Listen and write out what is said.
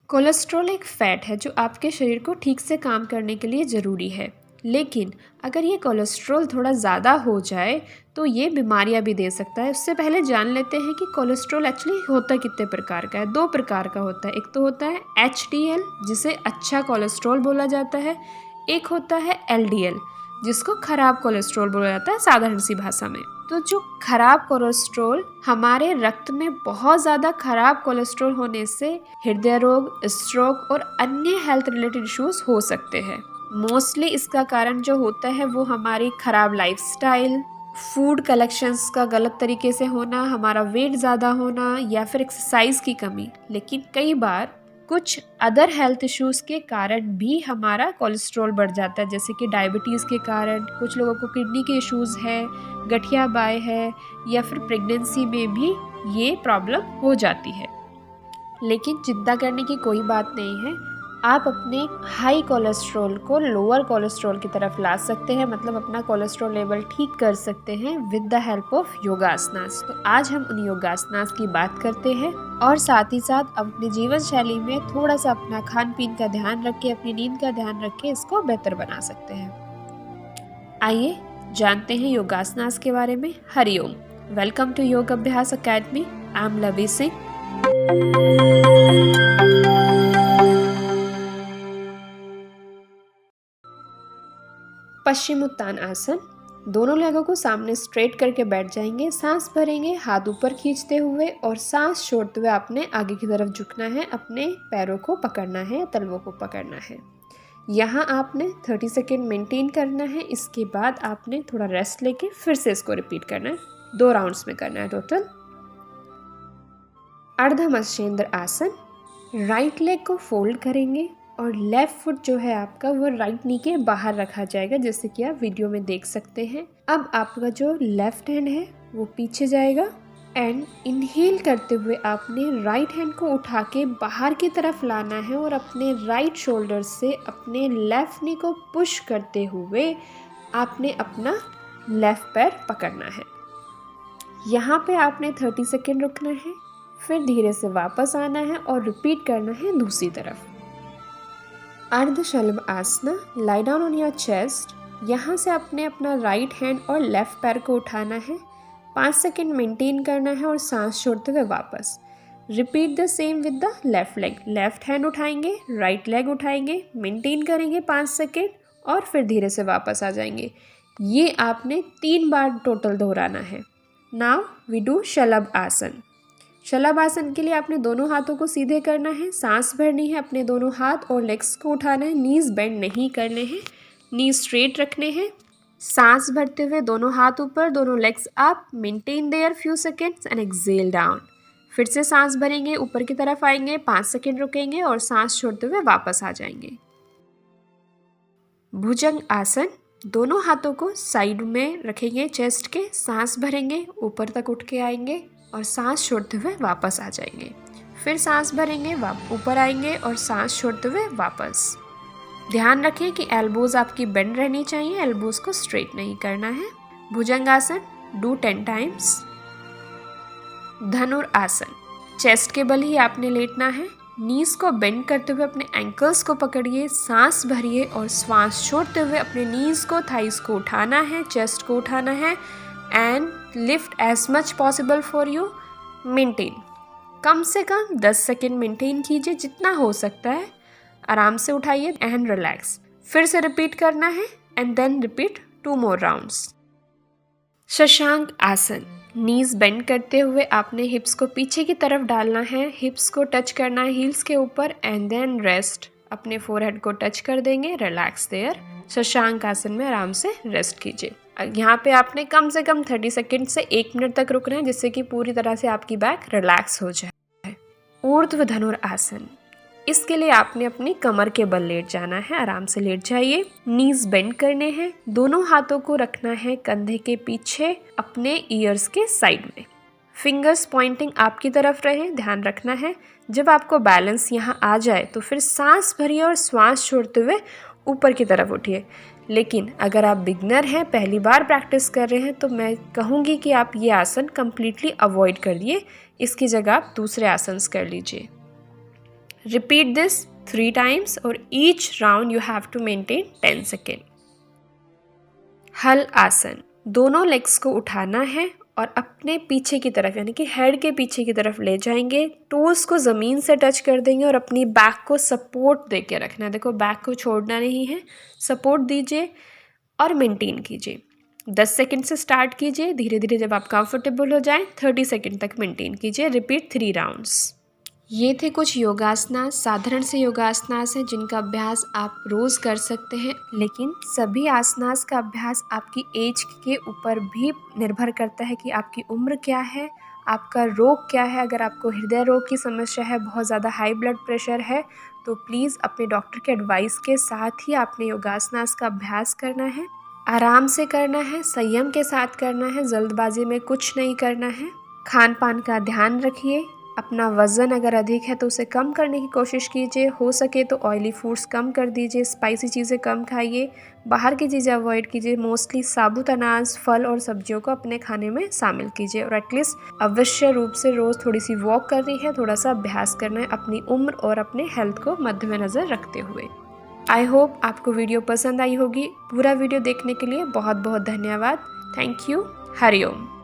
Cholesterol एक fat है जो आपके शरीर को ठीक से काम करने के लिए ज़रूरी है। लेकिन अगर ये कोलेस्ट्रॉल थोड़ा ज़्यादा हो जाए तो ये बीमारियां भी दे सकता है। उससे पहले जान लेते हैं कि कोलेस्ट्रॉल एक्चुअली होता कितने प्रकार का है। 2 प्रकार का होता है। एक तो होता है HDL जिसे अच्छा कोलेस्ट्रॉल बोला जाता है। एक होता है LDL जिसको खराब कोलेस्ट्रॉल बोला जाता है साधारण सी भाषा में। तो जो खराब कोलेस्ट्रॉल हमारे रक्त में बहुत ज़्यादा खराब कोलेस्ट्रॉल होने से हृदय रोग, स्ट्रोक और अन्य हेल्थ रिलेटेड इश्यूज हो सकते हैं। मोस्टली इसका कारण जो होता है वो हमारी खराब लाइफस्टाइल, फूड कलेक्शंस का गलत तरीके से होना, हमारा वेट ज़्यादा होना या फिर एक्सरसाइज की कमी। लेकिन कई बार कुछ अदर हेल्थ इश्यूज़ के कारण भी हमारा कोलेस्ट्रॉल बढ़ जाता है, जैसे कि डायबिटीज़ के कारण, कुछ लोगों को किडनी के इश्यूज़ है, गठिया बाय है या फिर प्रेगनेंसी में भी ये प्रॉब्लम हो जाती है। लेकिन चिंता करने की कोई बात नहीं है। आप अपने हाई कोलेस्ट्रॉल को लोअर कोलेस्ट्रॉल की तरफ ला सकते हैं, मतलब अपना कोलेस्ट्रॉल लेवल ठीक कर सकते हैं with the help of yogasanas. तो आज हम उन योगासनास की बात करते हैं और साथ ही साथ अपनी जीवन शैली में थोड़ा सा अपना खान पीन का ध्यान रख के, अपनी नींद का ध्यान रख के इसको बेहतर बना सकते हैं। आइए जानते हैं योगासनास के बारे में। हरिओम, वेलकम टू योग अभ्यास अकेडमी। आई एम लवी सिंह। पश्चिम उत्तान आसन। दोनों लेगों को सामने स्ट्रेट करके बैठ जाएंगे, सांस भरेंगे हाथ ऊपर खींचते हुए और सांस छोड़ते हुए आपने आगे की तरफ झुकना है, अपने पैरों को पकड़ना है, तलवों को पकड़ना है। यहाँ आपने 30 सेकेंड मेंटेन करना है। इसके बाद आपने थोड़ा रेस्ट लेके फिर से इसको रिपीट करना है। 2 राउंड्स में करना है टोटल। अर्धमत्स्येंद्र आसन। राइट लेग को फोल्ड करेंगे और लेफ्ट फुट जो है आपका वो राइट नी के बाहर रखा जाएगा, जैसे कि आप वीडियो में देख सकते हैं। अब आपका जो लेफ्ट हैंड है वो पीछे जाएगा एंड इनहेल करते हुए आपने राइट हैंड को उठा के बाहर की तरफ लाना है और अपने राइट शोल्डर से अपने लेफ्ट नी को पुश करते हुए आपने अपना लेफ्ट पैर पकड़ना है। यहाँ पे आपने 30 सेकेंड रुकना है, फिर धीरे से वापस आना है और रिपीट करना है दूसरी तरफ। अर्धशलभ आसना। Lie down on your chest. यहाँ से आपने अपना राइट हैंड और लेफ्ट पैर को उठाना है, 5 सेकेंड मेंटेन करना है और सांस छोड़ते हुए वापस। Repeat the same with the left leg. Left hand उठाएंगे, राइट लेग उठाएंगे, मेंटेन करेंगे 5 सेकेंड और फिर धीरे से वापस आ जाएंगे। ये आपने 3 बार टोटल दोहराना है। नाउ वी डू शलभ आसन। शलभ आसन के लिए आपने दोनों हाथों को सीधे करना है, सांस भरनी है, अपने दोनों हाथ और लेग्स को उठाना है, नीज बेंड नहीं करने हैं, नी स्ट्रेट रखने हैं। सांस भरते हुए दोनों हाथ ऊपर, दोनों legs up, maintain their few seconds and exhale down. फिर से सांस भरेंगे, ऊपर की तरफ आएंगे, 5 सेकेंड रुकेंगे और सांस छोड़ते हुए वापस आ जाएंगे। भुजंग आसन। दोनों हाथों को साइड में रखेंगे चेस्ट के, सांस भरेंगे, ऊपर तक उठ के आएंगे और सांस छोड़ते हुए वापस आ जाएंगे। फिर सांस भरेंगे, ऊपर आएंगे और सांस छोड़ते हुए वापस। ध्यान रखें कि एल्बोज आपकी बेंड रहनी चाहिए, एल्बोज को स्ट्रेट नहीं करना है। भुजंगासन डू 10 टाइम्स। धनुरासन। चेस्ट के बल ही आपने लेटना है, नीज को बेंड करते हुए अपने एंकल्स को पकड़िए, सांस भरिए और श्वास छोड़ते हुए अपने नीज को, थाइस को उठाना है, चेस्ट को उठाना है and lift as much possible for you. Maintain कम से कम 10 सेकेंड मेंटेन कीजिए, जितना हो सकता है। आराम से उठाइए एंड रिलैक्स। फिर से रिपीट करना है and then repeat 2 more rounds. Shashank asana. Knees bend करते हुए आपने हिप्स को पीछे की तरफ डालना है, हिप्स को टच करना है हील्स के ऊपर एंड देन रेस्ट। अपने फोरहेड को टच कर देंगे, रिलैक्स देयर। शशांक आसन में आराम से रेस्ट कीजिए। यहाँ पे आपने कम से कम 30 सेकेंड से 1 मिनट तक रुकना है, जिससे कि पूरी तरह से आपकी बैक रिलैक्स हो जाए। ऊर्ध्व धनुरासन। इसके लिए आपने अपनी कमर के बल लेट जाना है, आराम से लेट जाइए। नीज बेंड करने हैं, दोनों हाथों को रखना है कंधे के पीछे, अपने ईयर्स के साइड में। फिंगर्स पॉइंटिंग आपकी तरफ रहे, ध्यान रखना है। जब आपको बैलेंस यहाँ आ जाए तो फिर सांस भरिए और श्वास छोड़ते हुए ऊपर की तरफ उठिए। लेकिन अगर आप बिगनर हैं, पहली बार प्रैक्टिस कर रहे हैं, तो मैं कहूँगी कि आप ये आसन कम्प्लीटली अवॉइड कर दिए, इसकी जगह आप दूसरे आसन कर लीजिए। Repeat this 3 times और each round you have to maintain 10 second. हल आसन, दोनों लेग्स को उठाना है और अपने पीछे की तरफ यानी कि हेड के पीछे की तरफ ले जाएंगे। टोस को ज़मीन से टच कर देंगे और अपनी बैक को सपोर्ट दे के रखना है। देखो बैक को छोड़ना नहीं है, सपोर्ट दीजिए और मेंटेन कीजिए। 10 सेकंड से स्टार्ट कीजिए, धीरे धीरे जब आप कंफर्टेबल हो जाएं 30 सेकंड तक मेंटेन कीजिए। Repeat 3 rounds. ये थे कुछ योगासनास, साधारण से योगासनास हैं जिनका अभ्यास आप रोज़ कर सकते हैं, लेकिन सभी आसनास का अभ्यास आपकी एज के ऊपर भी निर्भर करता है कि आपकी उम्र क्या है, आपका रोग क्या है। अगर आपको हृदय रोग की समस्या है, बहुत ज़्यादा हाई ब्लड प्रेशर है, तो प्लीज़ अपने डॉक्टर के एडवाइस के साथ ही आपने योगासनास का अभ्यास करना है। आराम से करना है, संयम के साथ करना है, जल्दबाजी में कुछ नहीं करना है। खान पान का ध्यान रखिए, अपना वज़न अगर अधिक है तो उसे कम करने की कोशिश कीजिए। हो सके तो ऑयली फूड्स कम कर दीजिए, स्पाइसी चीज़ें कम खाइए, बाहर की चीज़ें अवॉइड कीजिए। मोस्टली साबुत अनाज, फल और सब्जियों को अपने खाने में शामिल कीजिए और एटलीस्ट अवश्य रूप से रोज़ थोड़ी सी वॉक करनी है, थोड़ा सा अभ्यास करना है अपनी उम्र और अपने हेल्थ को मध्य में नज़र रखते हुए। आई होप आपको वीडियो पसंद आई होगी। पूरा वीडियो देखने के लिए बहुत बहुत धन्यवाद। Thank you. हरिओम।